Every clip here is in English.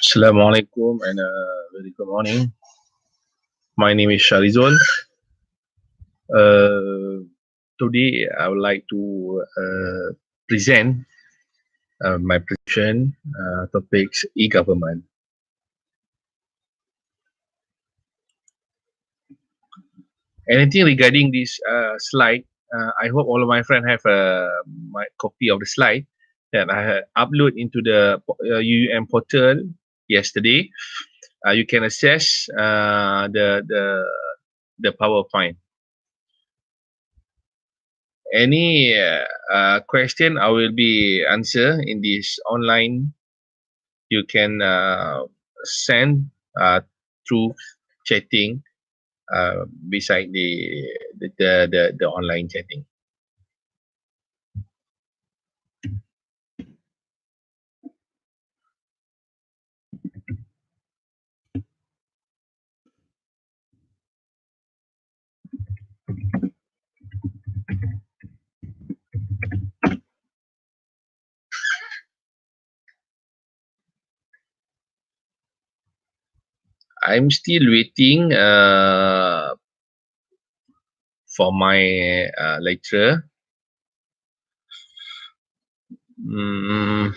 Assalamualaikum and very good morning. My name is Sharizol. Uh, Today, I would like to present my presentation topics e-government. Anything regarding this slide, I hope all of my friends have my copy of the slide that I had upload into the UUM portal yesterday. You can access the PowerPoint. Any question I will be answer in this online. You can send through chatting beside the online chatting. I'm still waiting for my lecturer. Mm,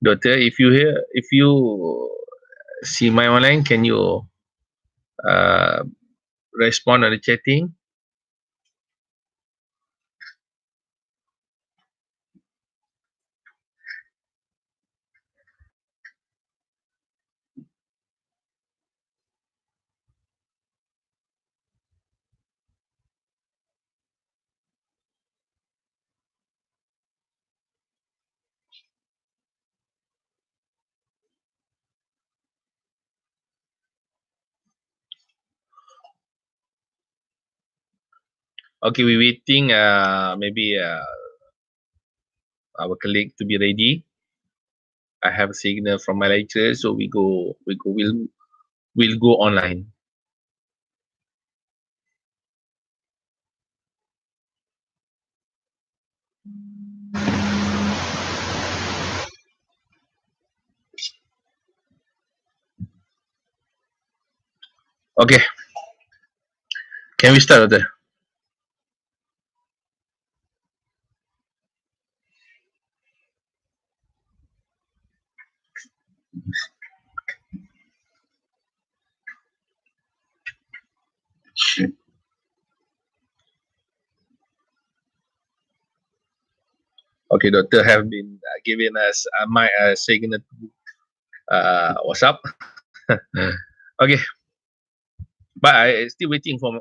Doctor, if you see my online, can you uh, respond on the chatting? Okay, we're waiting. Maybe our colleague to be ready. I have a signal from my lecturer, so we'll go online. Okay, can we start, Doctor? Okay, Doctor have been giving us my signal WhatsApp. Okay, but I still waiting for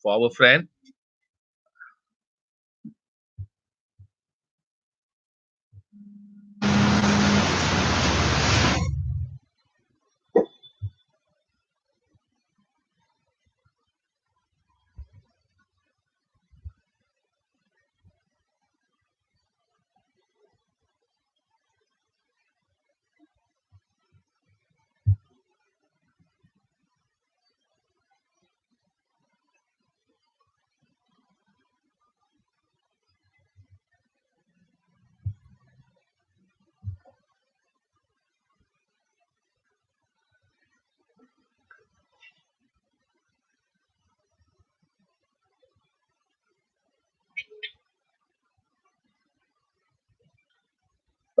our friend.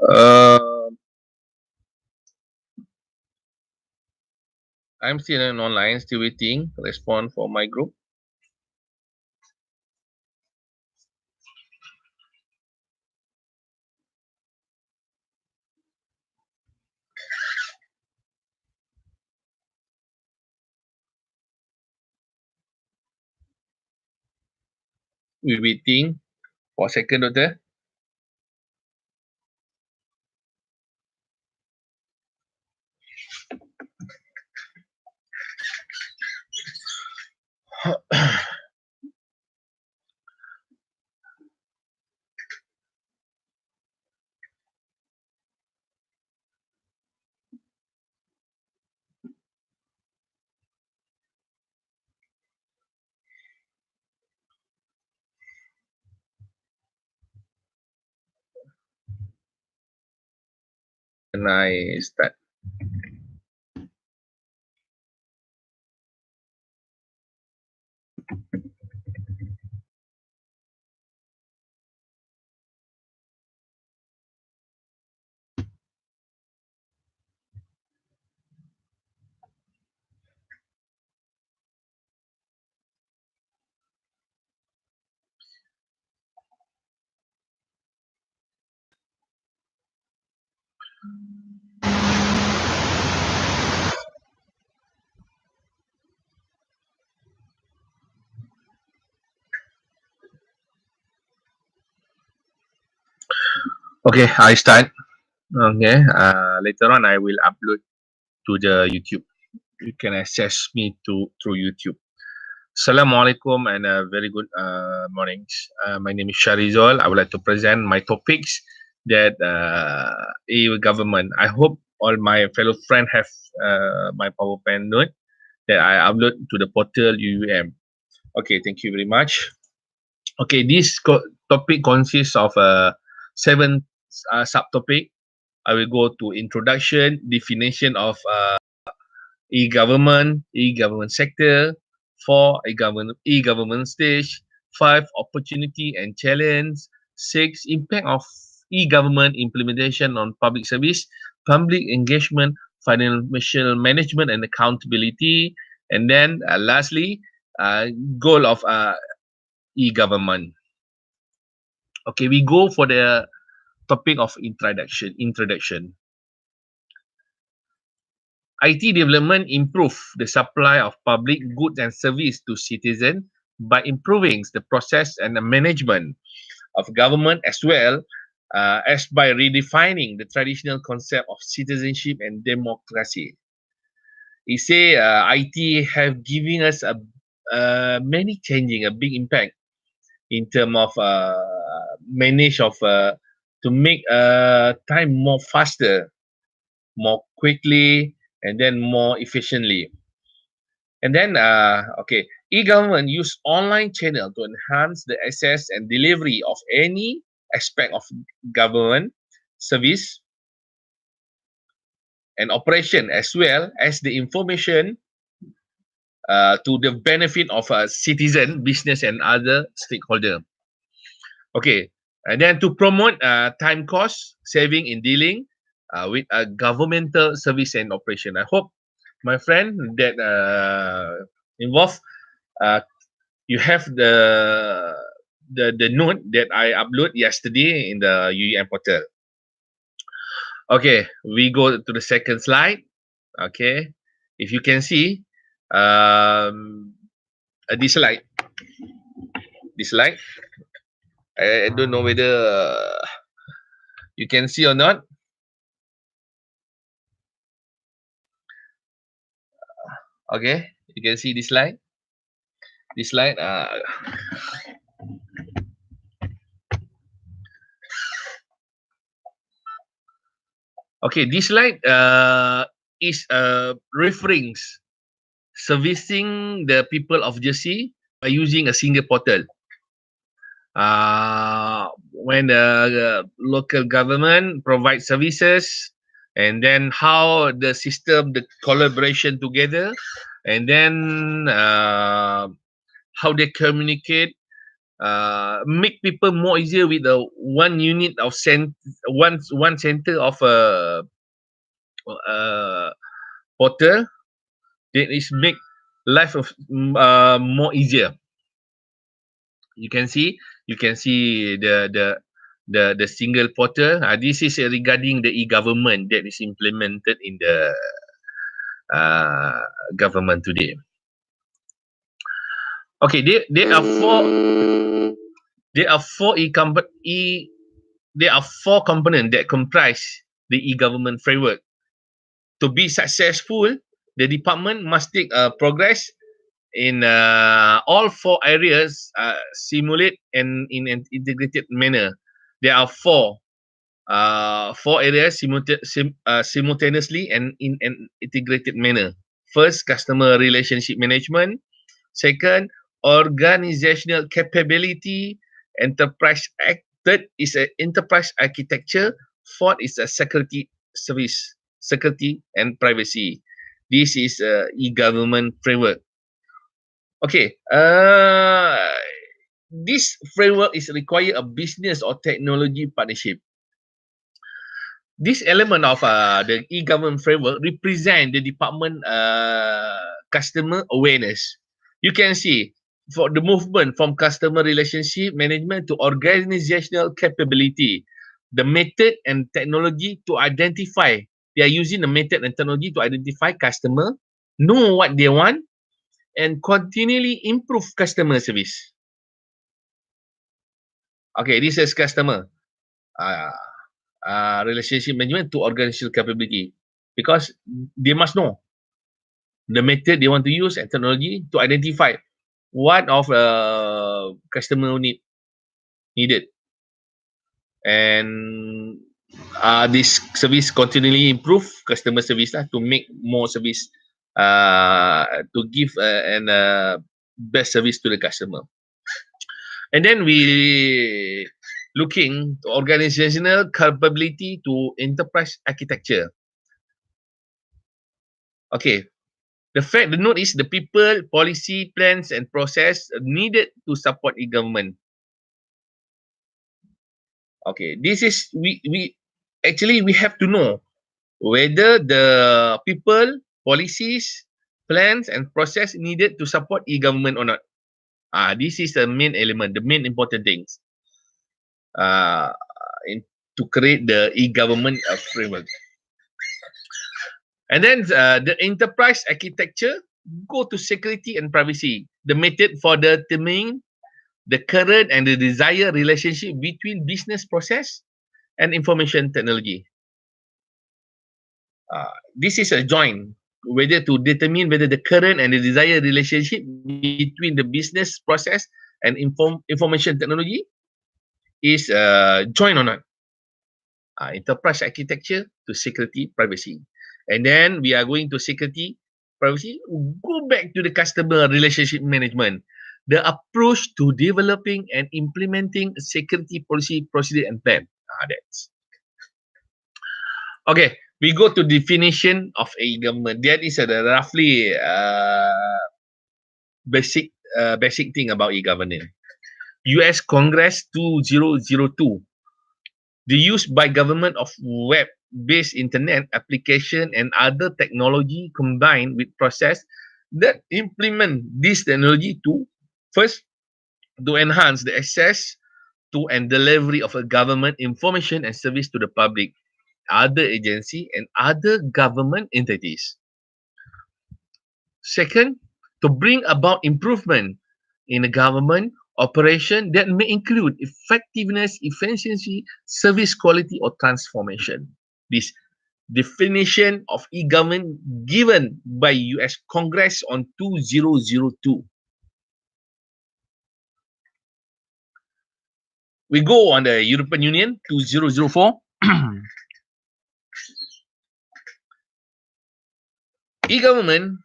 Uh, I'm still in online, still waiting respond for my group. We're waiting for a second, Doctor. Can I start? Okay, I start. Okay, later on I will upload to the YouTube. You can access me through YouTube. Assalamualaikum and very good mornings. My name is Sharizol. I would like to present my topics that e-government. I hope all my fellow friends have my PowerPoint note that I upload to the portal UUM. Okay, thank you very much. Okay, this topic consists of seven subtopic. I will go to introduction, definition of e-government sector, four, e-government stage, five, opportunity and challenge, six, impact of e-government implementation on public service, public engagement, financial management and accountability, and then lastly, goal of e-government. Okay, we go for the topic of Introduction. IT development improve the supply of public goods and service to citizens by improving the process and the management of government as well as by redefining the traditional concept of citizenship and democracy. He say IT have given us many changing a big impact in term of manage of to make time more faster, more quickly, and then more efficiently. And then, okay, e-government use online channel to enhance the access and delivery of any aspect of government service and operation, as well as the information to the benefit of a citizen, business, and other stakeholder. Okay, and then to promote time cost saving in dealing with a governmental service and operation. I hope my friend that involved uh, you have the note that I upload yesterday in the UEM portal. Okay, we go to the second slide. Okay, if you can see um, this slide, this slide. I don't know whether you can see or not. Okay, you can see this slide. This slide. Okay, this slide is referring servicing the people of Jersey by using a single portal. When the local government provides services, and then how the system, the collaboration together, and then how they communicate, make people more easier with the one unit of one center of a portal that is make life of more easier. You can see the single portal. This is regarding the e-government that is implemented in the uh, government today. Okay, there are four there are four components that comprise the e-government framework. To be successful, the department must take progress in all four areas, simulate and in an integrated manner. There are four areas simultaneously and in an integrated manner. First, customer relationship management. Second, organizational capability. Enterprise Third is a enterprise architecture. Fourth is a security service, security, and privacy. This is e-government framework. Okay. This framework is require a business or technology partnership. This element of the e-government framework represent the department customer awareness. You can see for the movement from customer relationship management to organizational capability, the method and technology to identify. They are using the method and technology to identify customer, know what they want, and continually improve customer service. Okay, this is customer. Uh, Relationship management to organizational capability, because they must know the method they want to use and technology to identify what of customer needed, and this service continually improve customer service to make more service, to give and best service to the customer. And then we looking to organizational capability to enterprise architecture. Okay, the note is the people, policy, plans, and process needed to support e-government. Okay, this is we actually we have to know whether the people, policies, plans, and process needed to support e-government or not. This is the main element, the main important things. Uh, to create the e-government framework. And then the enterprise architecture go to security and privacy. The method for determining the current and the desired relationship between business process and information technology. This is a joint, whether to determine whether the current and the desired relationship between the business process and information technology is joint or not. Enterprise architecture to security privacy. And then we are going to security privacy. Go back to the customer relationship management. The approach to developing and implementing security policy, procedure, and plan. That's okay. We go to definition of e-government. That is a roughly basic thing about e-government. U.S. Congress 2002. The use by government of web-based internet application and other technology combined with process that implement this technology to first to enhance the access to and delivery of a government information and service to the public, other agency and other government entities. Second, to bring about improvement in the government operation that may include effectiveness, efficiency, service quality, or transformation. This definition of e-government given by US Congress on 2002. We go on the European Union 2004. E-government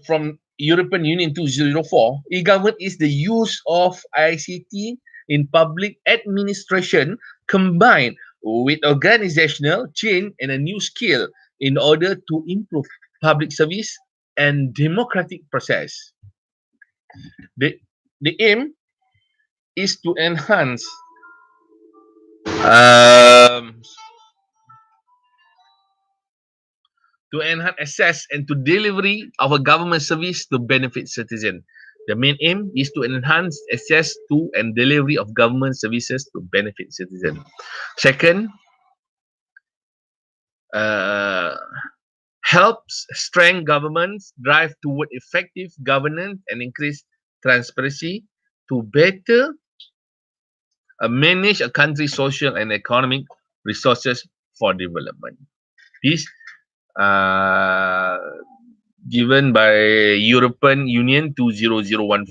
from European Union 2004, e-government is the use of ICT in public administration combined with organizational change and a new skill in order to improve public service and democratic process. The, the aim is um, to enhance access and to delivery of a government service to benefit citizen. The main aim is to enhance access to and delivery of government services to benefit citizen. Second, uh, helps strengthen governments drive toward effective governance and increase transparency to better manage a country's social and economic resources for development. This uh, given by European Union 2001.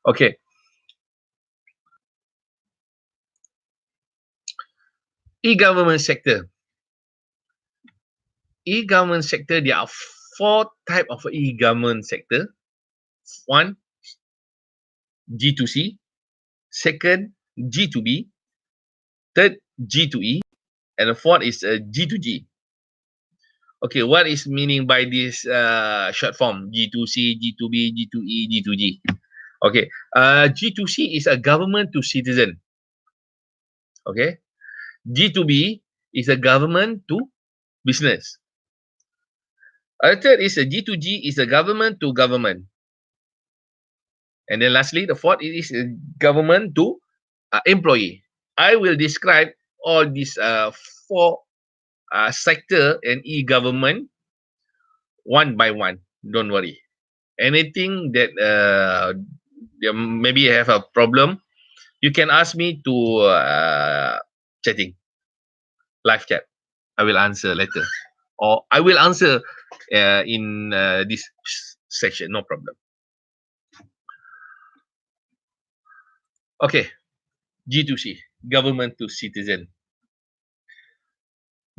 Okay. E-government sector. E-government sector, there are four type of e-government sector. One, G2C. Second, G2B. Third, G2E. And the fourth is G2G. Okay, what is meaning by this short form? G2C, G2B, G2E, G2G. Okay, G2C is a government to citizen. Okay, G2B is a government to business. Third is a G2G is a government to government. And then lastly, the fourth is a government to employee. I will describe all these four sector and e-government one by one. Don't worry. Anything that maybe you have a problem, you can ask me to chatting, live chat. I will answer later, or I will answer in this section. No problem. Okay, G2C, government to citizen.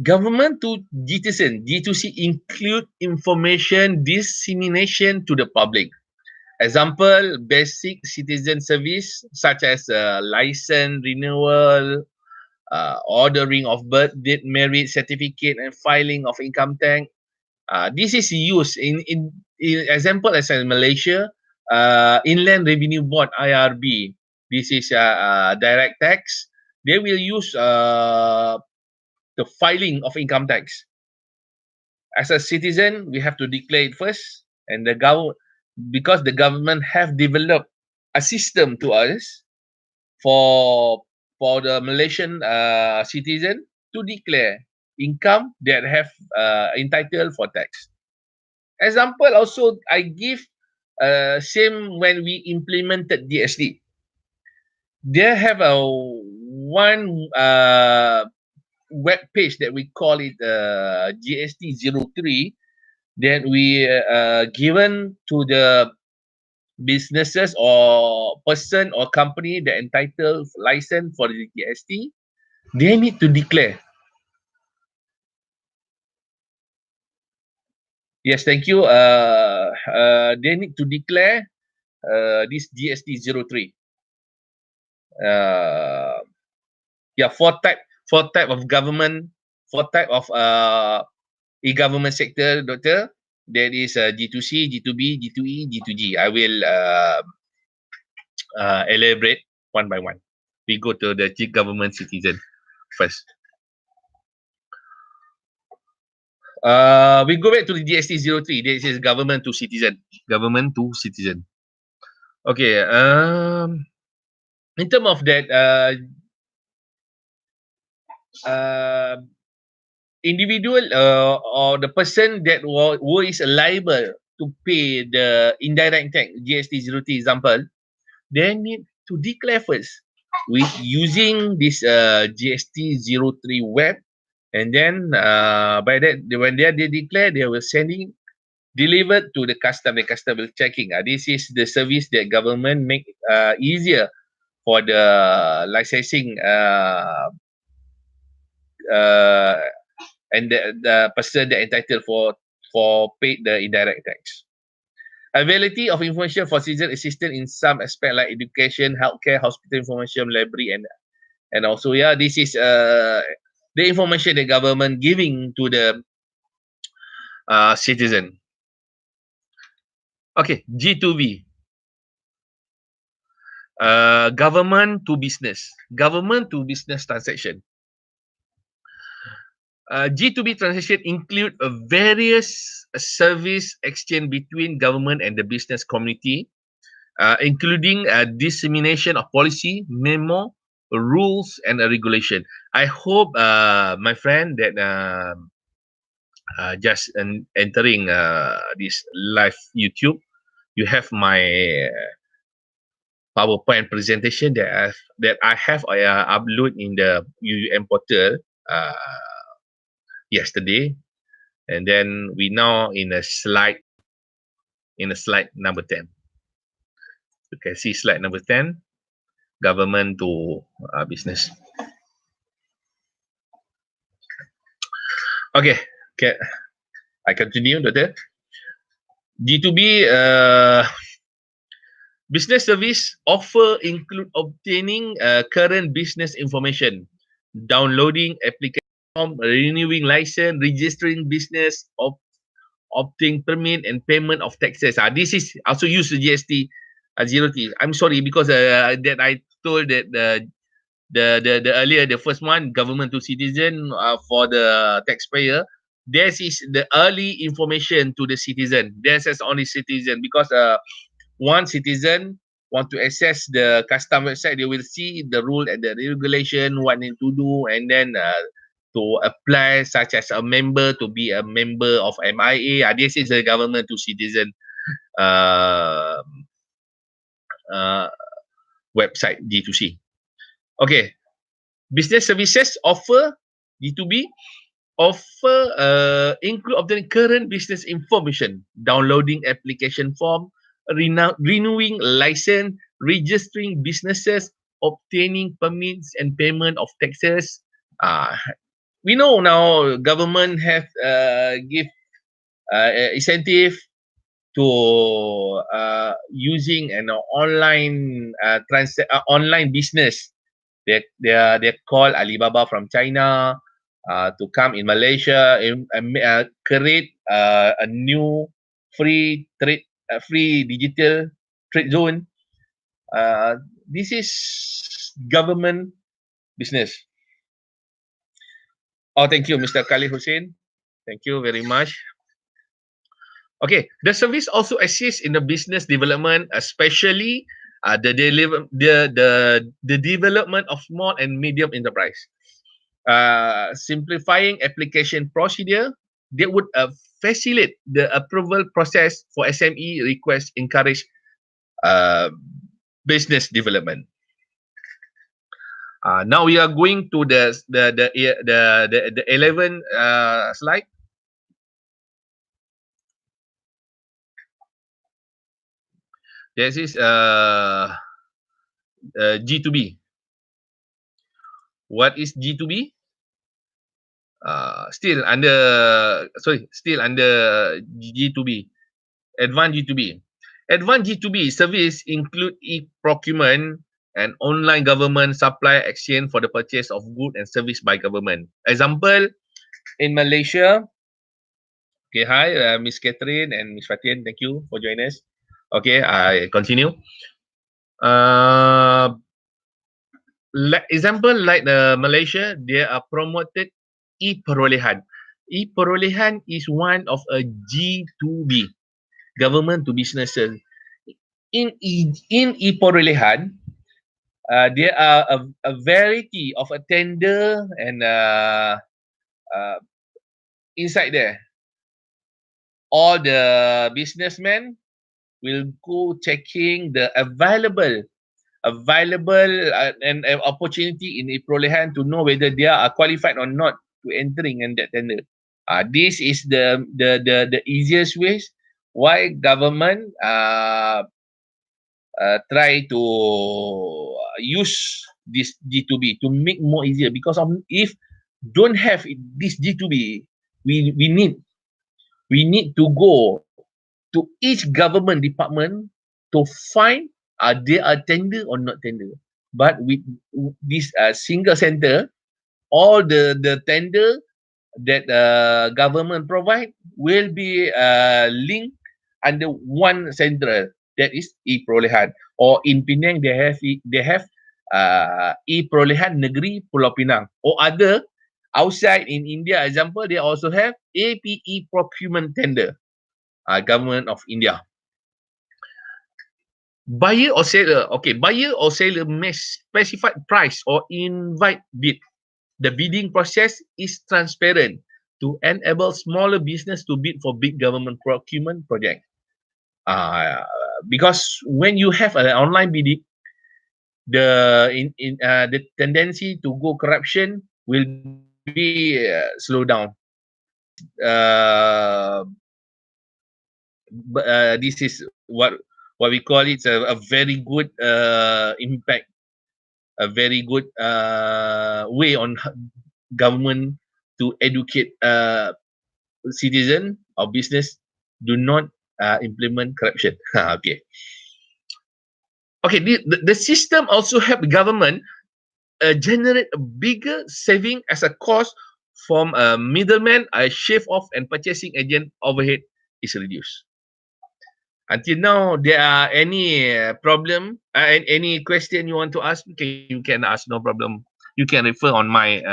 Government to citizen, G2C include information dissemination to the public. Example, basic citizen service such as license renewal, ordering of birth date, marriage certificate, and filing of income tax. This is used in example as in Malaysia, Inland Revenue Board (IRB). This is direct tax. They will use the filing of income tax. As a citizen, we have to declare it first, and because the government have developed a system to us for the Malaysian citizen to declare income that have entitled for tax. Example also I give same when we implemented GST. They have a one web page that we call it GST 03 that we given to the businesses or person or company that entitled license for the GST. They need to declare. Yes, thank you. They need to declare this GST 03. Yeah, four type of government, four type of e-government sector, doctor. That is G2C, G2B, G2E, G2G. I will elaborate one by one. We go to the government citizen first. We go back to the GST 03. This is government to citizen. Government to citizen. Okay. In terms of that, individual or the person that who is liable to pay the indirect tax, GST 03 example, they need to declare first with using this GST 03 web, and then by that when they declare, they will sending delivered to the custom. The custom will checking. This is the service that government make easier for the licensing and the person that entitled for paid the indirect tax. Availability of information for citizen assistance in some aspect like education, healthcare, hospital information, library, and also this is the information the government giving to the citizen. Okay, G2B. Government to business. Government to business transaction. G2B transaction include a various service exchange between government and the business community, including dissemination of policy, memo, rules, and regulation. I hope, my friend, that just entering this live YouTube, you have my PowerPoint presentation that I have upload in the UUM portal yesterday, and then we now in a slide number 10. You can see slide number 10, government to business. Okay, I continue, doctor. G2B Business service offer include obtaining current business information, downloading application form, renewing license, registering business, opting permit, and payment of taxes. This is also use the GST 0T. I'm sorry because that I told that the earlier the first one government to citizen for the taxpayer. This is the early information to the citizen. This is only citizen because one citizen want to access the custom website, they will see the rule and the regulation, what need to do, and then to apply such as a member to be a member of MIA. This is the government to citizen uh, uh, website D2C. Okay, business services offer D2B offer include obtaining current business information, downloading application form, renewing license, registering businesses, obtaining permits and payment of taxes. Uh, we know now government have give incentive to using an online online business that they call Alibaba from China to come in Malaysia and create a new free digital trade zone. This is government business. Oh, thank you, Mr. Khalid Hussein. Thank you very much. Okay, the service also assists in the business development, especially the development of small and medium enterprise. Simplifying application procedure that would facilitate the approval process for SME requests, encourage uh, business development. Now we are going to the 11 slide. This is G2B. What is G2B? Still under G2B, advanced G2B. Advanced G2B service include e-procurement and online government supply exchange for the purchase of goods and service by government. Example, in Malaysia, okay, hi, Miss Catherine and Miss Fatin, thank you for joining us. Okay, I continue. Uh, example like the Malaysia, they are promoted e-perolehan. E-perolehan is one of a G2B, government to businesses. In e-perolehan, there are a variety of a tender and uh, inside there. All the businessmen will go checking the available and opportunity in perolehan to know whether they are qualified or not to entering in that tender. This is the easiest ways why government try to use this G2B to make more easier, because of if don't have this G2B, we need to go to each government department to find they are tender or not tender. But with this single center, all the tender that government provide will be linked under one central, that is e-perolehan. Or in Penang they have e-perolehan Negeri Pulau Pinang, or other outside in India example, they also have APE procurement tender, government of India. Buyer or seller, okay, buyer or seller may specify price or invite bid. The bidding process is transparent to enable smaller business to bid for big government procurement project. Because when you have an online bidding, the tendency to go corruption will be slow down. This is what we call it a very good impact, a very good way on government to educate citizen or business do not implement corruption. Okay. Okay, the system also help government generate a bigger saving as a cost from a middleman, a shave off and purchasing agent overhead is reduced. Until now, there are any problem, any question you want to ask, you can ask, no problem. You can refer on my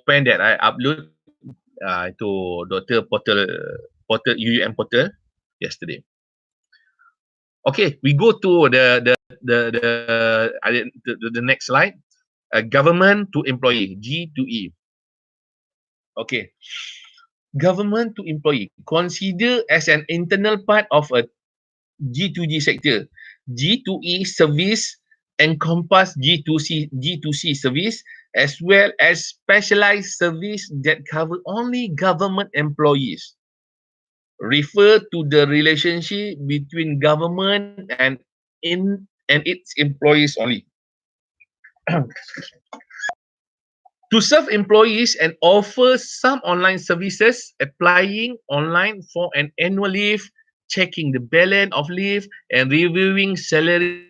pen that I upload to Dr. Portal UUM portal yesterday. Okay, we go to the next slide. Government to employee, G2E. Okay, government to employee consider as an internal part of a G2G sector. G2E service encompass G2C service as well as specialized service that cover only government employees. Refer to the relationship between government and its employees only. To serve employees and offer some online services, applying online for an annual leave, checking the balance of leave, and reviewing salary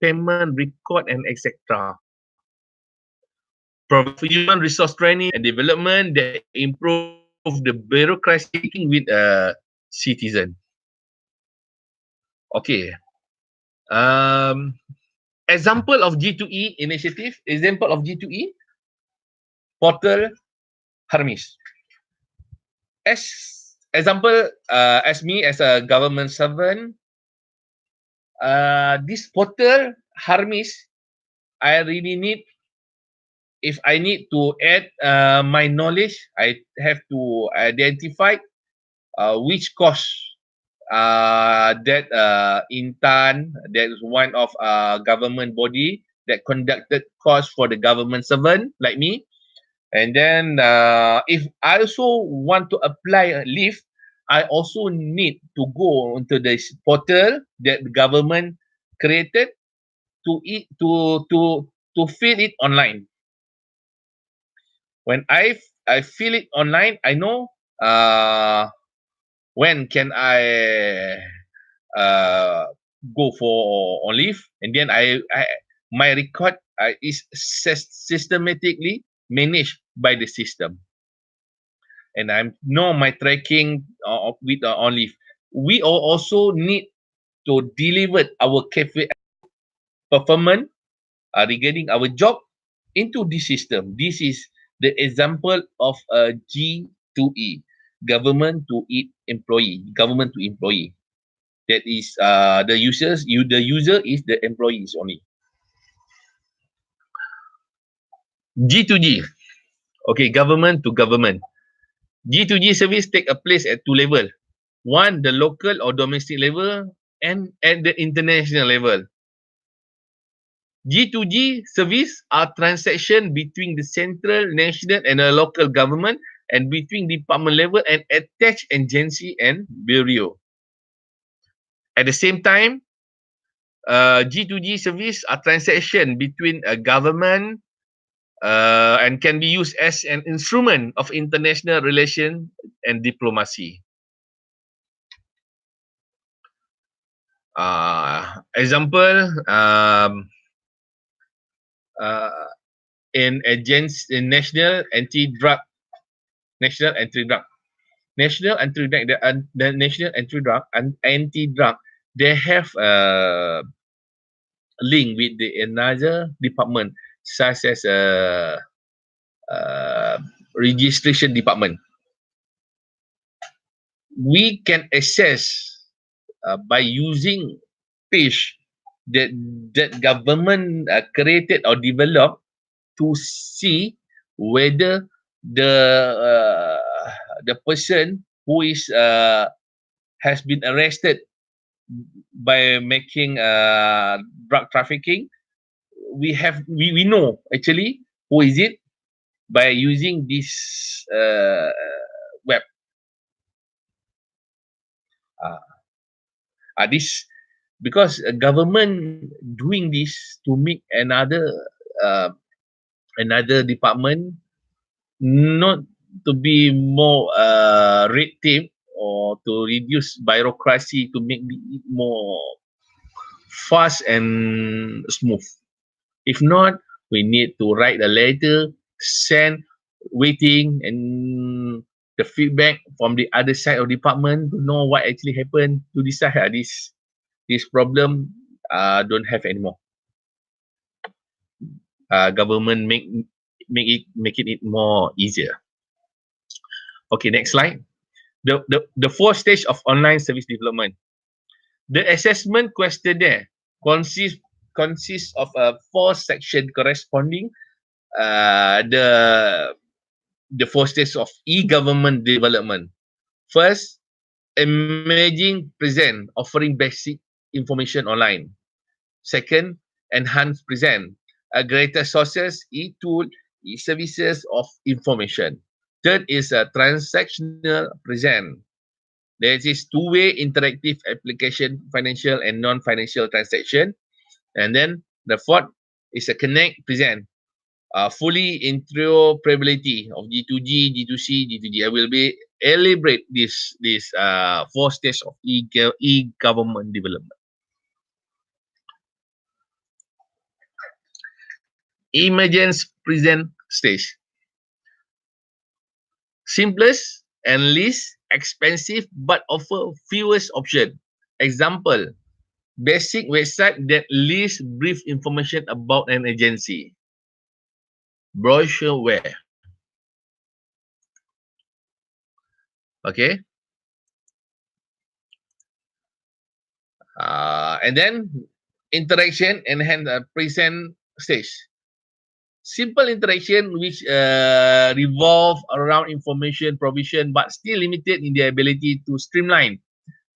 payment record and etc. Provide for human resource training and development that improve the bureaucracy with a citizen. Okay. Um, Example of G2E initiative. Example of G2E portal Hermes. As example, as me as a government servant, this portal Hermes, I really need. If I need to add my knowledge, I have to identify which course that Intan, that is one of government body that conducted course for the government servant like me. And then if I also want to apply a leave, I also need to go into this portal that the government created to fill it online. When I fill it online, I know when can I uh, go for on leave, and then I my record is systematically managed by the system, and I know my tracking with on leave. We also need to deliver our performance regarding our job into this system. This is the example of a G2E, government to employee, government to employee. That is the users. The user is the employees only. G2G, okay, government to government. G2G service take a place at two level. One, the local or domestic level, and at the international level. G2G service are transaction between the central, national, and the local government, and between department level and attached agency and bureau. At the same time, G2G service are transaction between a government and can be used as an instrument of international relation and diplomacy. Example, uh, in national anti-drug, the national anti-drug, they have a link with the another department, such as uh, registration department. We can access by using page that government created or developed to see whether the person who is has been arrested by making drug trafficking. We know actually who is it by using this web. This because government doing this to make uh, another department not to be more red tape or to reduce bureaucracy to make it more fast and smooth. If not, we need to write a letter, send, waiting, and the feedback from the other side of department to know what actually happened to decide this problem don't have anymore. Government make it more easier. Okay, next slide. The four stage of online service development. The assessment questionnaire consists of a four section corresponding the four stages of e-government development. First, emerging present, offering basic information online. Second, enhanced present, a greater sources, e-tool, e-services of information. Third is a transactional present. There is two-way interactive application, financial and non-financial transaction. And then the fourth is a connect present, fully interoperability of G2G, G2C, G2D. I will be elaborate this four stages of e-government development. Emergence present stage. Simplest and least expensive but offer fewest option. Example, basic website that lists brief information about an agency. Brochureware. Okay. And then interaction and present stage. Simple interaction which revolve around information provision but still limited in their ability to streamline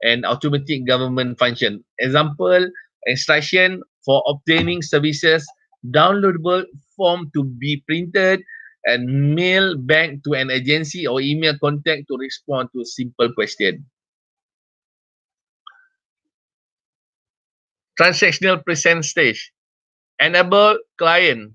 and automatic government function. Example, instruction for obtaining services, downloadable form to be printed and mail back to an agency or email contact to respond to simple question. Transactional present stage. Enable client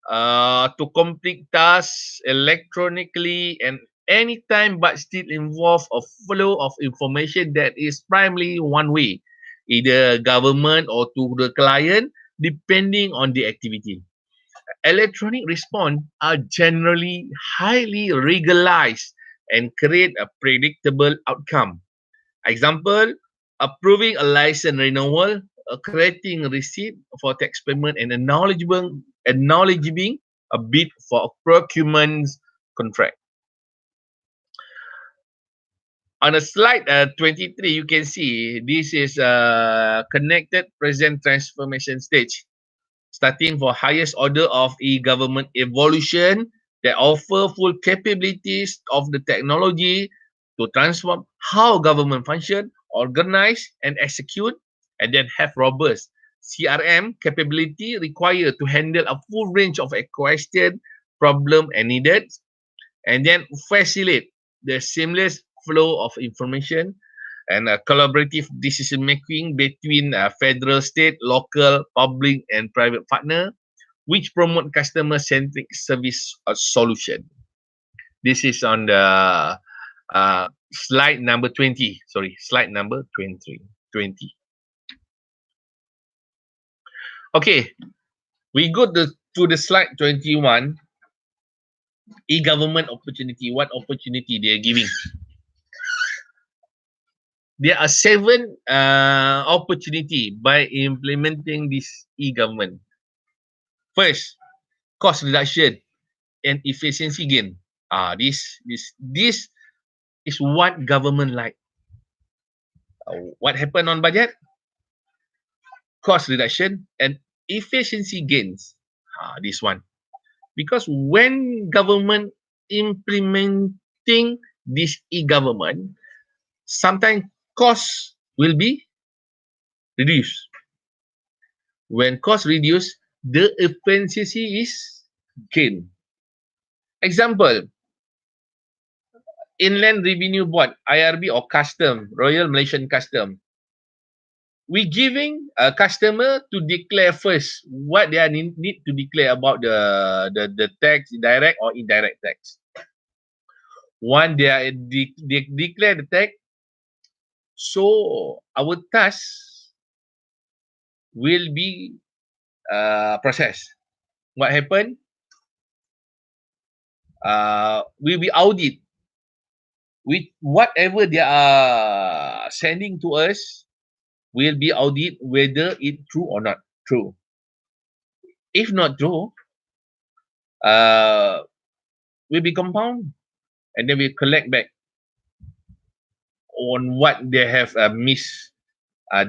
to complete tasks electronically and anytime but still involve a flow of information that is primarily one way, either government or to the client, depending on the activity. Electronic response are generally highly regularized and create a predictable outcome. Example, approving a license renewal, creating a receipt for tax payment, and acknowledging a bid for a procurement contract. On a slide 23, you can see this is a connected present transformation stage, starting for highest order of e-government evolution that offer full capabilities of the technology to transform how government function, organize and execute, and then have robust CRM capability required to handle a full range of question, problem and needed, and then facilitate the seamless flow of information and collaborative decision making between federal, state, local, public, and private partner, which promote customer centric service solution. This is on the slide number 20. Sorry, slide number 20. Okay, we go to the slide 21. E-government opportunity. What opportunity they are giving? There are 7 opportunity by implementing this e-government. First, cost reduction and efficiency gain. This is what government like. What happened on budget? Cost reduction and efficiency gains. This one. Because when government implementing this e-government, sometimes costs will be reduced. When cost reduced, the efficiency is gained. Example, Inland Revenue Board, IRB or Custom, Royal Malaysian Custom. We giving a customer to declare first what they need to declare about the tax, direct or indirect tax. One, they declare the tax. So our task will be processed. What happened? Will be audit with whatever they are sending to us will be audit whether it true or not true. If not true, uh, will be compound and then we collect back on what they have missed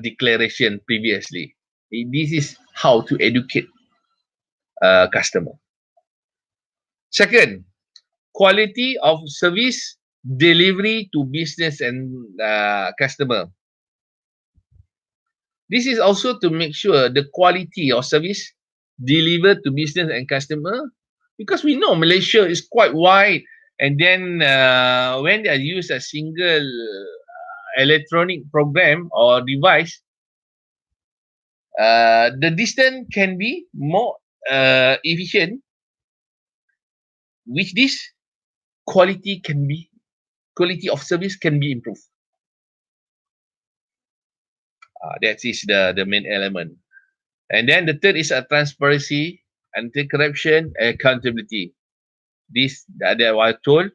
declaration previously. This is how to educate customer. Second, quality of service delivery to business and customer. This is also to make sure the quality of service delivered to business and customer, because we know Malaysia is quite wide, and then when they use a single electronic program or device, the distance can be more efficient, which this quality of service can be improved. That is the main element. And then the third is a transparency, anti-corruption, accountability. This that I told,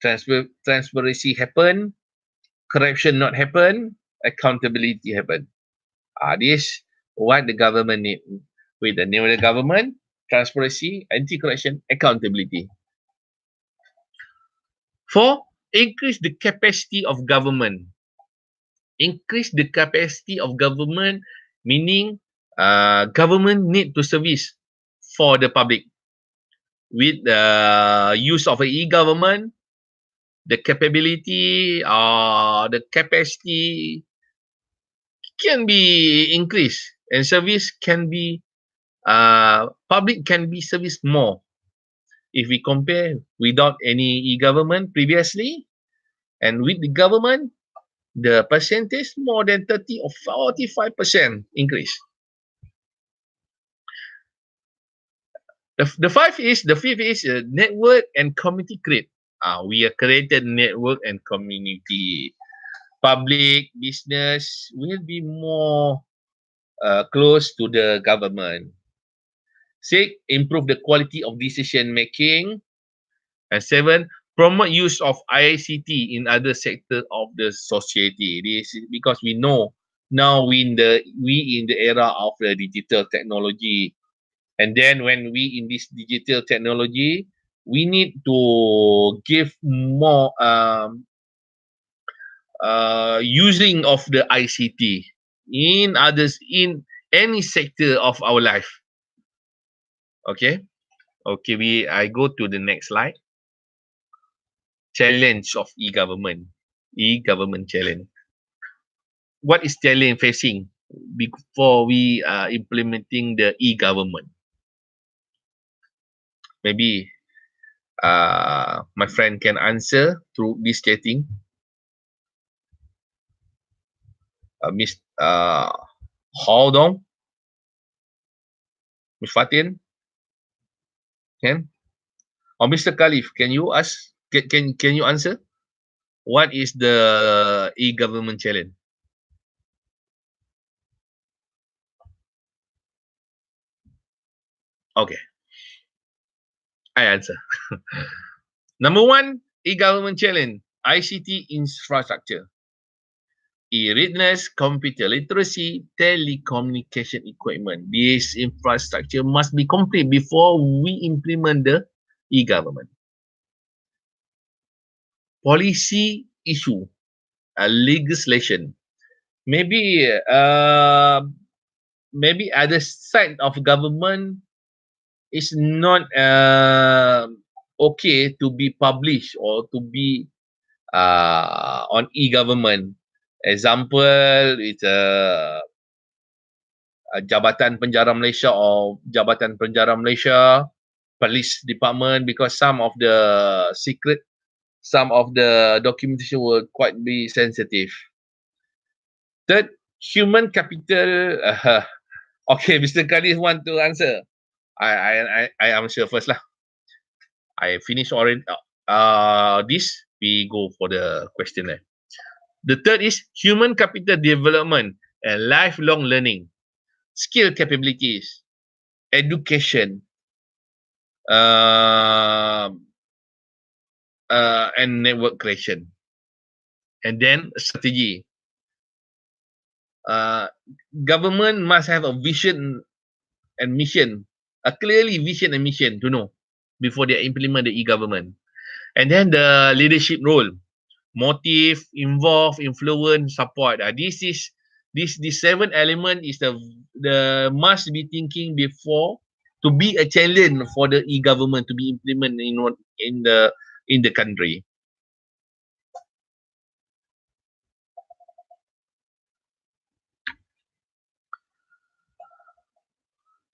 transparency happen, corruption not happen, accountability happen. This what the government need. With the name of the government, transparency, anti-corruption, accountability. Four, increase the capacity of government. Increase the capacity of government, meaning government need to service for the public. With the use of e-government, the capability or the capacity can be increased and service can be public can be serviced more. If we compare without any e-government previously and with the government, the percentage more than 30 or 45% increase. The fifth is network and community create. We have created network and community. Public business will be more close to the government. Six, improve the quality of decision making. And seven, promote use of ICT in other sectors of the society. This is because we know now we in the era of the digital technology, and then when we in this digital technology, we need to give more using of the ICT in any sector of our life. Okay, I go to the next slide. Challenge of e-government challenge. What is challenge facing before we are implementing the e-government? Maybe my friend can answer through this chatting. Miss hold on, Miss Fatin, can or Mr. Khalif, can you ask? Can you answer? What is the e-government challenge? Okay, I answer. Number one, e-government challenge, ICT infrastructure. E-readiness, computer literacy, telecommunication equipment. This infrastructure must be complete before we implement the e-government. Policy issue, legislation. Maybe other side of government is not okay to be published or to be on e-government. Example, it's Jabatan Penjara Malaysia or Jabatan Penjara Malaysia, Police Department, because some of the documentation will quite be sensitive. Third, human capital. Okay, Mr. Khalif want to answer. I answer first lah. I finish already. This we go for the questionnaire. The third is human capital development and lifelong learning. skill capabilities, education, uh, and network creation. And then strategy. Uh, Government must have a vision and mission, a clearly vision and mission to know before they implement the e-government. And then the leadership role, motive, involve, influence, support. This seven element is the must be thinking before to be a challenge for the e-government to be implemented in the country.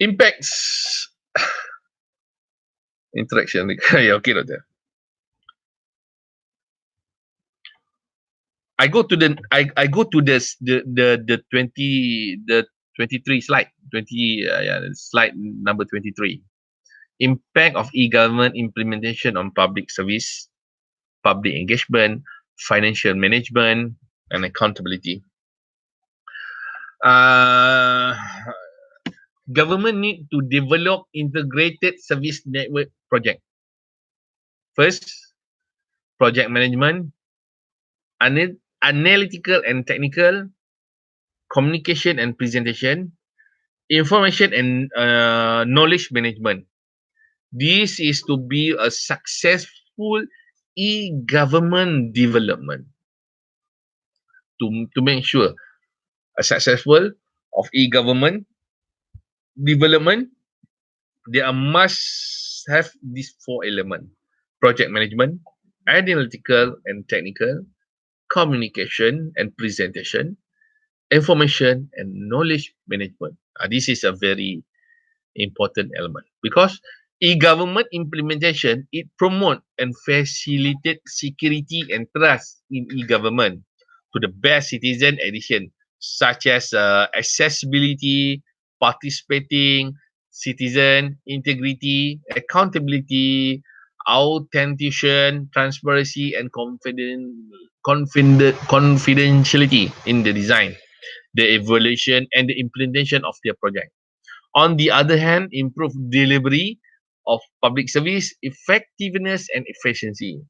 Impacts interaction. Yeah, okay, Doctor. I go to the 23 slide 20 yeah, slide number 23. Impact of e-government implementation on public service, public engagement, financial management, and accountability. Uh, Government need to develop integrated service network project. First, project management, analytical and technical, communication and presentation, information and knowledge management. This is to be a successful e-government development. To make sure a successful of e-government development, there must have these four elements: project management, analytical and technical, communication and presentation, information and knowledge management. This is a very important element because e-government implementation, it promote and facilitate security and trust in e-government to the best citizen edition, such as accessibility, participating citizen, integrity, accountability, authentication, transparency, and confidentiality in the design, the evaluation, and the implementation of their project. On the other hand, improve delivery of public service, effectiveness, and efficiency.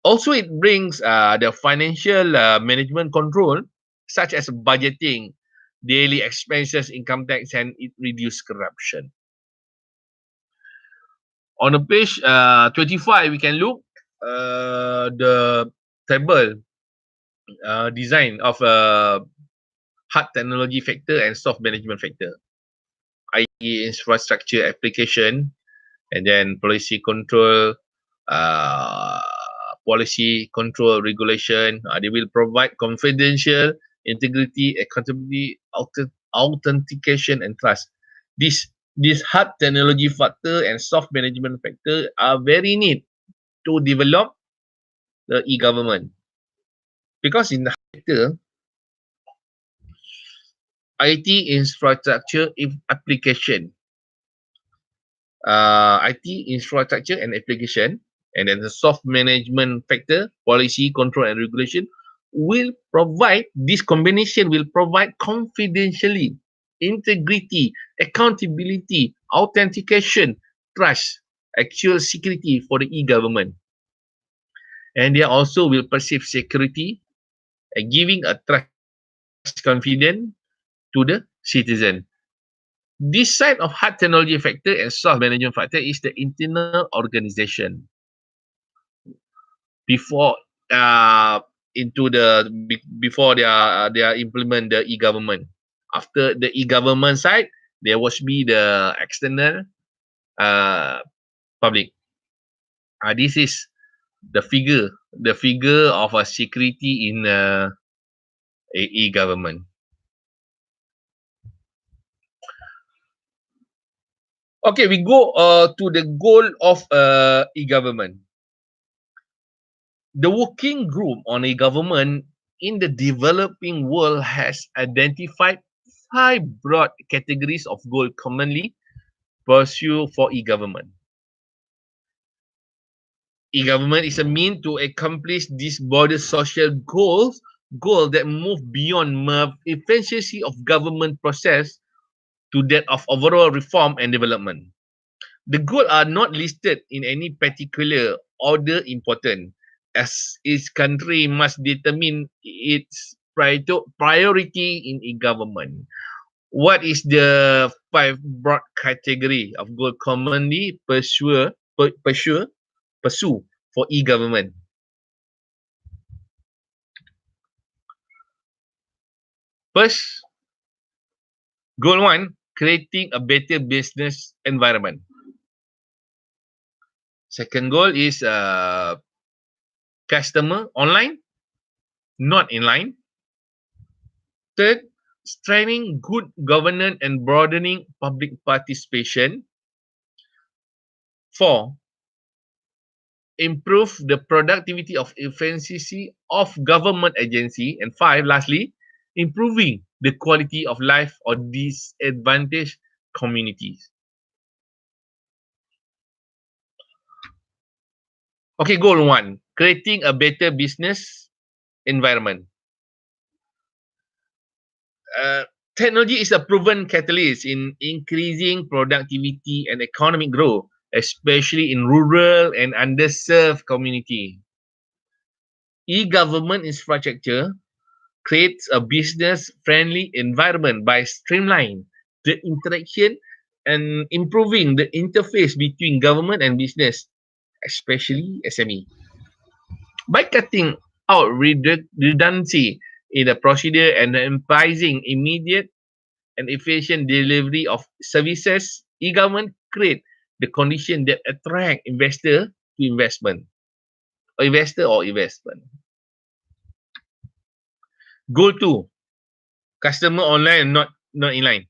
Also, it brings the financial management control, such as budgeting, daily expenses, income tax, and it reduce corruption. On the page 25, we can look the table design of hard technology factor and soft management factor, i.e. infrastructure application, and then policy control, uh, policy control regulation. They will provide confidential, integrity, accountability, authentication, and trust. This hard technology factor and soft management factor are very neat to develop the e-government, because in the sector, IT infrastructure application, IT infrastructure and application, and then the soft management factor, policy, control, and regulation will provide, this combination will provide confidentially, integrity, accountability, authentication, trust, actual security for the e-government. And they also will perceive security and giving a trust confidence to the citizen. This side of hard technology factor and soft management factor is the internal organization. Before into the before they are implement the e-government. After the e-government side, there was be the external uh, public. This is the figure of a security in e-government. Okay, we go to the goal of e-government. The working group on e-government in the developing world has identified 5 broad categories of goal commonly pursued for e-government. E-government is a mean to accomplish these broader social goal that move beyond mere efficiency of government process to that of overall reform and development. The goals are not listed in any particular order important, as each country must determine its priority in e-government. What is the five broad category of goal commonly pursue for e-government? First, goal one, creating a better business environment. Second goal is customer online, not in line. Third, strengthening good governance and broadening public participation. Four, improve the productivity of efficiency of government agency. And five, lastly, improving the quality of life of disadvantaged communities. Okay, goal one, creating a better business environment. Uh, Technology is a proven catalyst in increasing productivity and economic growth, especially in rural and underserved community. E-government infrastructure creates a business-friendly environment by streamlining the interaction and improving the interface between government and business, especially SME. By cutting out redundancy in the procedure and emphasizing immediate and efficient delivery of services, e-government create the condition that attract investor or investment. Goal two, customer online not in line.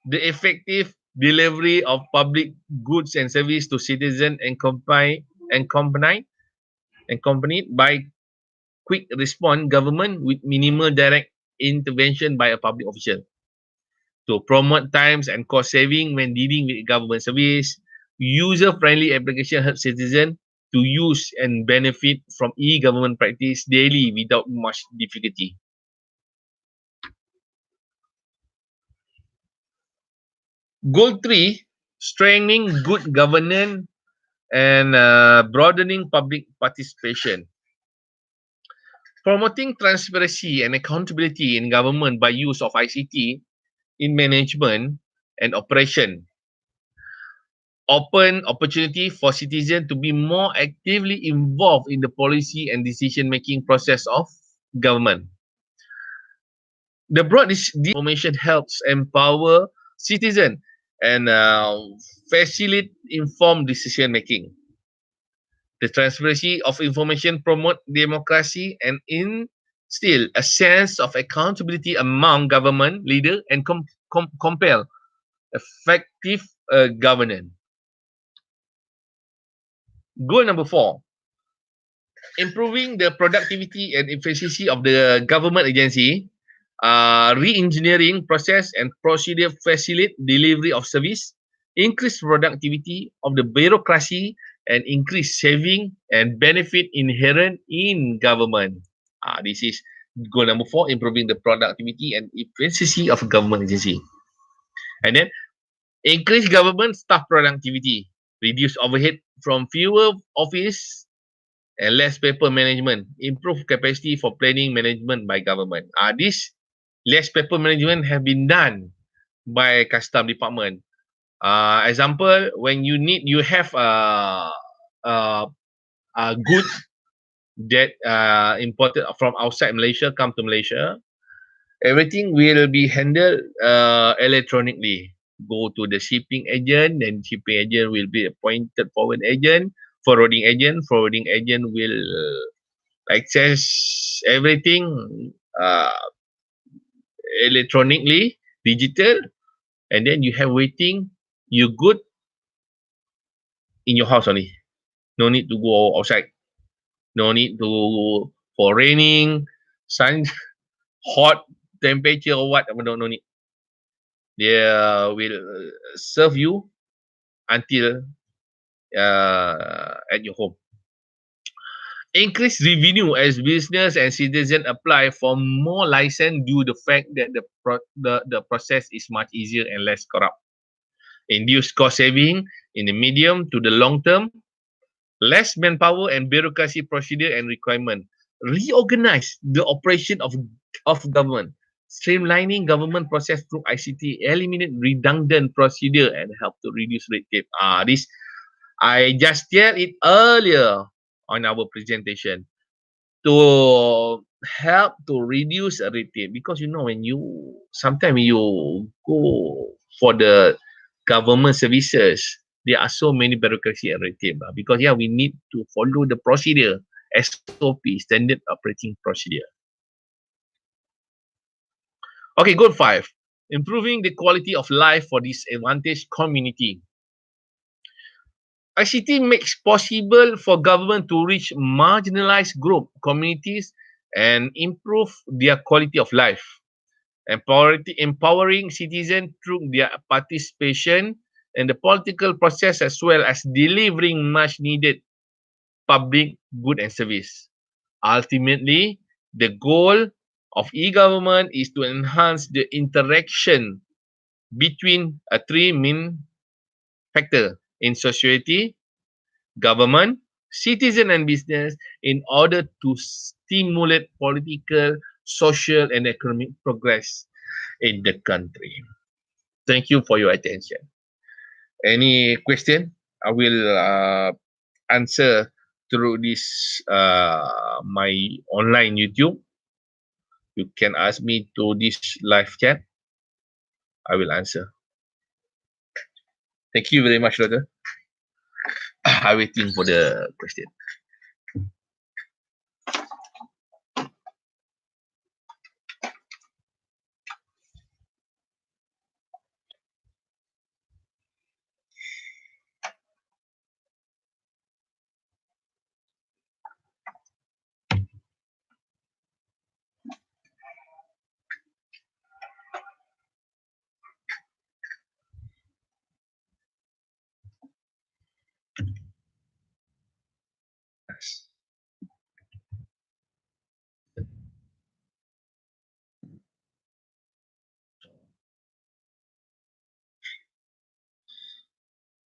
The effective delivery of public goods and service to citizens and accompanied by quick response government with minimal direct intervention by a public official. To promote times and cost saving when dealing with government service, user-friendly application help citizens to use and benefit from e-government practice daily without much difficulty. Goal 3, strengthening good governance and broadening public participation. Promoting transparency and accountability in government by use of ICT in management and operation. Open opportunity for citizens to be more actively involved in the policy and decision-making process of government. The broad information helps empower citizens and facilitate informed decision-making. The transparency of information promote democracy and instill a sense of accountability among government leaders and compel effective governance. Goal number 4, improving the productivity and efficiency of the government agency, re-engineering process and procedure facilitate delivery of service, increase productivity of the bureaucracy, and increase saving and benefit inherent in government. This is goal number 4, improving the productivity and efficiency of government agency. And then increase government staff productivity, reduce overhead from fewer office and less paper management, improve capacity for planning management by government. This less paper management have been done by custom department. Example, when you have a good that imported from outside Malaysia come to Malaysia, everything will be handled electronically. Go to the shipping agent, then shipping agent will be appointed forward agent, forwarding agent. Forwarding agent will access everything uh, electronically, digital, and then you have waiting. You good in your house only. No need to go outside. No need to for raining, sun, hot temperature or whatever. No need. They will serve you until at your home. Increase revenue as business and citizen apply for more license due to the fact that the process is much easier and less corrupt. Induce cost saving in the medium to the long term, less manpower and bureaucracy procedure and requirement. Reorganize the operation of government. Streamlining government process through ICT, eliminate redundant procedure and help to reduce red tape. This I just shared it earlier on our presentation to help to reduce red tape, because when you sometimes you go for the government services, there are so many bureaucracy and red tape, because we need to follow the procedure, SOP, standard operating procedure. Okay, goal 5, improving the quality of life for disadvantaged community. ICT makes possible for government to reach marginalized group communities and improve their quality of life. Empowering citizens through their participation in the political process, as well as delivering much needed public good and service. Ultimately, the goal of e-government is to enhance the interaction between a three main factor in society: government, citizen and business, in order to stimulate political, social and economic progress in the country. Thank you for your attention. Any question? I will answer through this my online YouTube. You can ask me to this live chat. I will answer. Thank you very much, brother. I'm waiting for the question.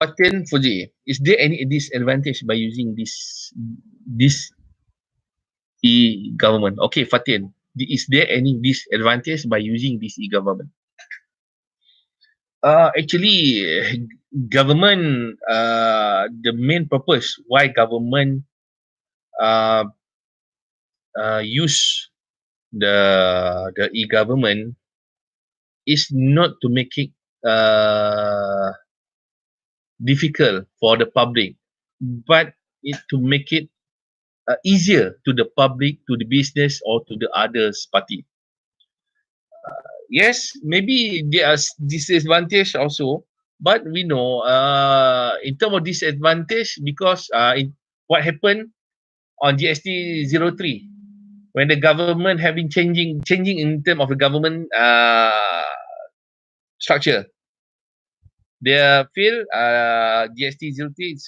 Pattern Fuji, is there any disadvantage by using this e-government? Okay, Fatin, is there any disadvantage by using this e-government? Actually, government, the main purpose why government uh, use the e-government is not to make it difficult for the public, but it to make it easier to the public, to the business, or to the others party. Yes, maybe there are disadvantage also, but we know in terms of disadvantage, because what happened on GST 03, when the government have been changing in terms of the government structure, they feel GST 03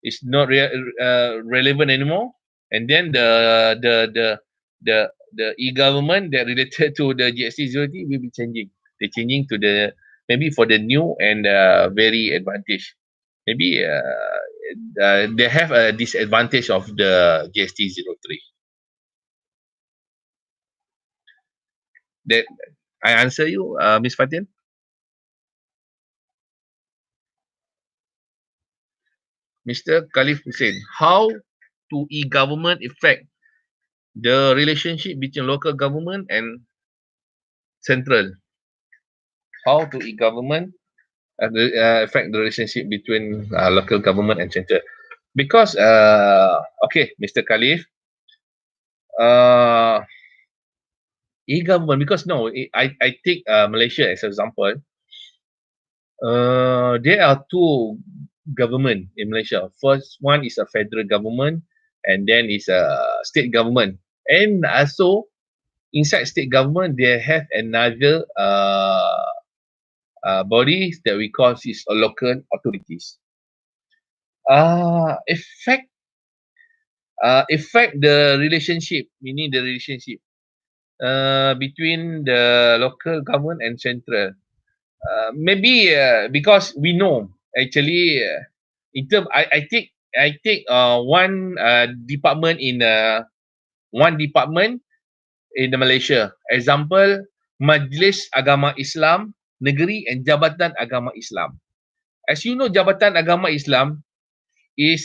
is not relevant anymore, and then the e-government that related to the GST 03 will be changing. They're changing to the maybe for the new and very advantage. Maybe they have a disadvantage of the GST 03. That I answer you, Ms. Fatin. Mr. Khalif Hussein, how to e-government affect the relationship between local government and central? How to e-government affect the relationship between local government and central? Because okay, Mr. Khalif, uh, e-government, because no, I take Malaysia as an example. There are two government in Malaysia. First one is a federal government, and then is a state government, and also inside state government they have another bodies that we call is local authorities. Affect affect the relationship, meaning the relationship between the local government and central. Maybe because we know actually in term I take one department in one department in the Malaysia. Example, Majlis Agama Islam Negeri and Jabatan Agama Islam. As you know, Jabatan Agama Islam is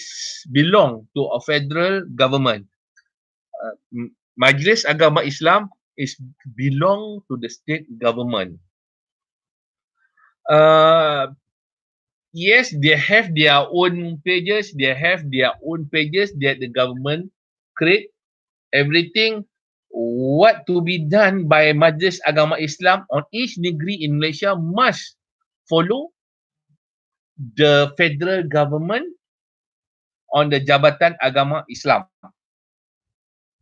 belong to a federal government. Majlis Agama Islam is belong to the state government. Uh, yes, they have their own pages. They have their own pages that the government create. Everything what to be done by Majlis Agama Islam on each negeri in Malaysia must follow the federal government on the Jabatan Agama Islam.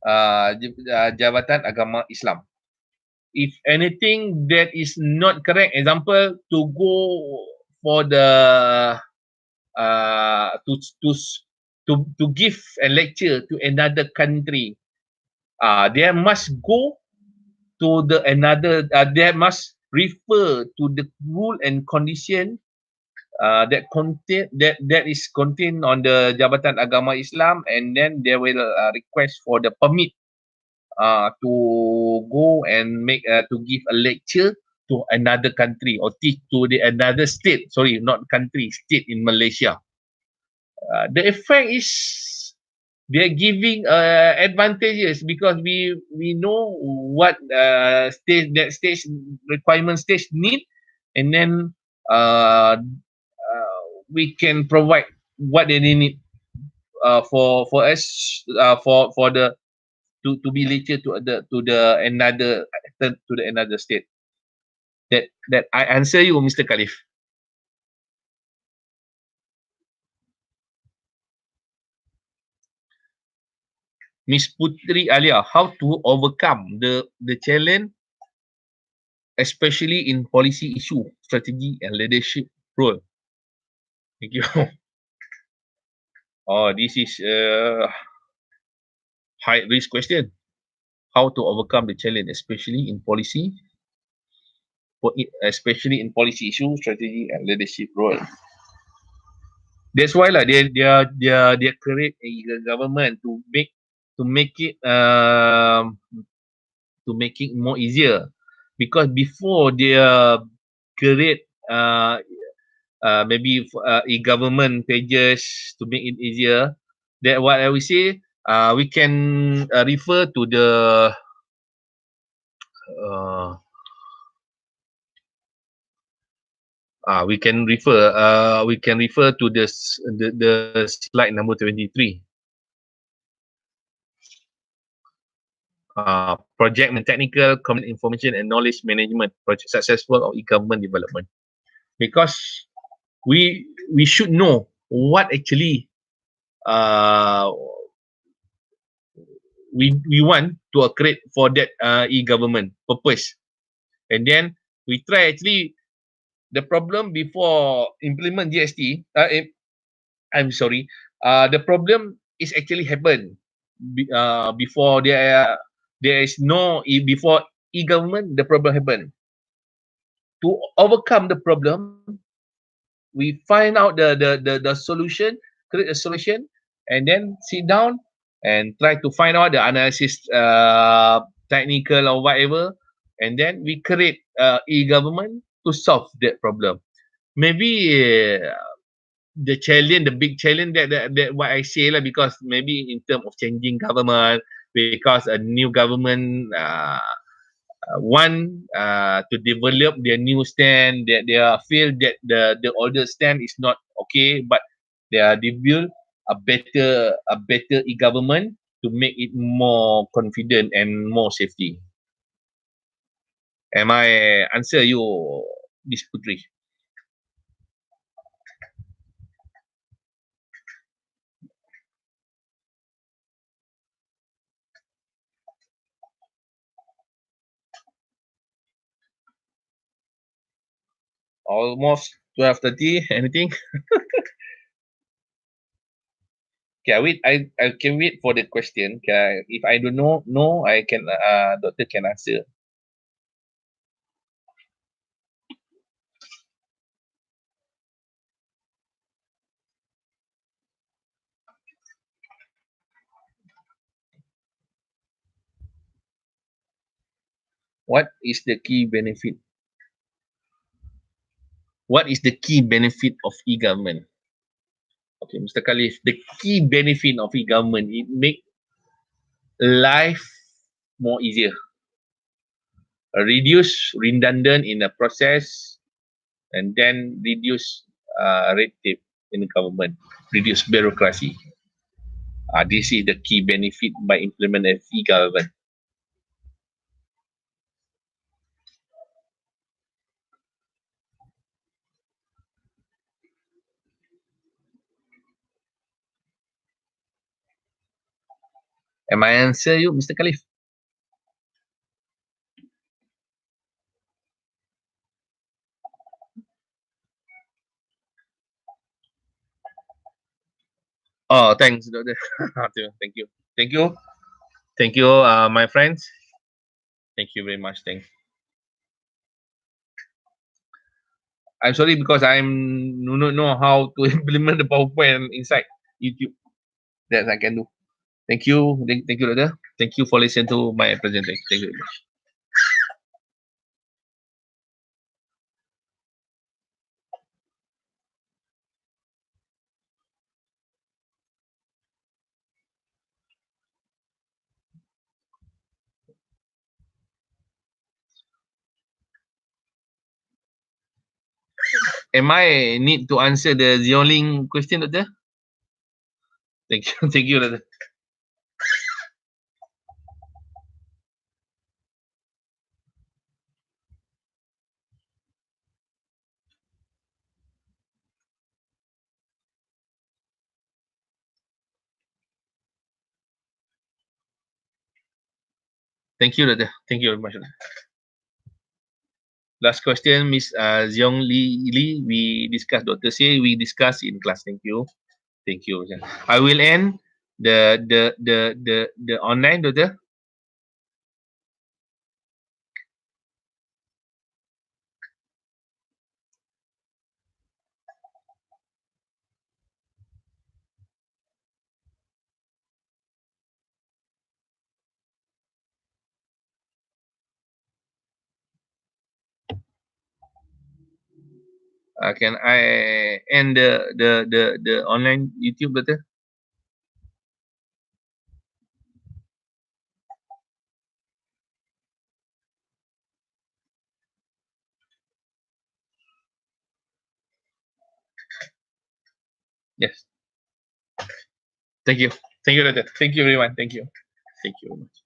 Jabatan Agama Islam. If anything that is not correct, example to go for the uh, to to to give a lecture to another country, they must go to the another. They must refer to the rule and condition that is contained on the Jabatan Agama Islam, and then they will request for the permit to go and make to give a lecture to another country or teach to the another state. Sorry, not country, state in Malaysia. The effect is they're giving advantages because we know what stage requirement stage need, and then we can provide what they need for us for the to be lecture to the another to the another state. That I answer you, Mr. Khalif. Miss Putri Alia, how to overcome the challenge, especially in policy issue, strategy, and leadership role? Thank you. Oh, this is a high risk question. How to overcome the challenge, especially in policy, especially in policy issue, strategy, and leadership role. That's why lah they create a government to make it more easier, because before they create maybe e-government pages to make it easier, that what I will say, we can refer to the uh, we can refer to the slide number 23. Project and technical common information and knowledge management project successful of e-government development, because we should know what actually uh, we want to create for that e-government purpose, and then we try actually the problem before implement GST. I'm sorry. The problem is actually happen before there is no before e-government. The problem happen. To overcome the problem, we find out the solution, create a solution, and then sit down and try to find out the analysis, technical or whatever, and then we create e-government to solve that problem. Maybe the challenge, the big challenge that what I say lah, because maybe in terms of changing government, because a new government want to develop their new stand, that they feel that the older stand is not okay, but they build a better e-government to make it more confident and more safety. Am I answer you, this Putri? Almost 12:30. Anything? Okay, I can wait for the question. If I don't know, no, I can. Doctor can answer. What is the key benefit? What is the key benefit of e-government? Okay, Mr. Khalif, the key benefit of e-government, it make life more easier, reduce redundant in the process, and then reduce red tape in the government, reduce bureaucracy. This is the key benefit by implementing e-government. Am I answer you, Mr. Khalif? Oh, thanks, doctor. Thank you. Thank you. Thank you, my friends. Thank you very much. Thanks. I'm sorry because I'm do not know how to implement the PowerPoint inside YouTube. That I can do. Thank you. Thank you, doctor. Thank you for listening to my presentation. Thank you very much. Am I need to answer the Zioling question, doctor? Thank you. Thank you, doctor. Thank you, doctor. Thank you very much. Doctor. Last question, Miss Ziong Lee. We discussed, Doctor say we discussed in class. Thank you. Thank you. I will end the online, doctor. Can I end the online YouTube, doctor? Yes. Thank you. Thank you, doctor. Thank you, everyone. Thank you. Thank you very much.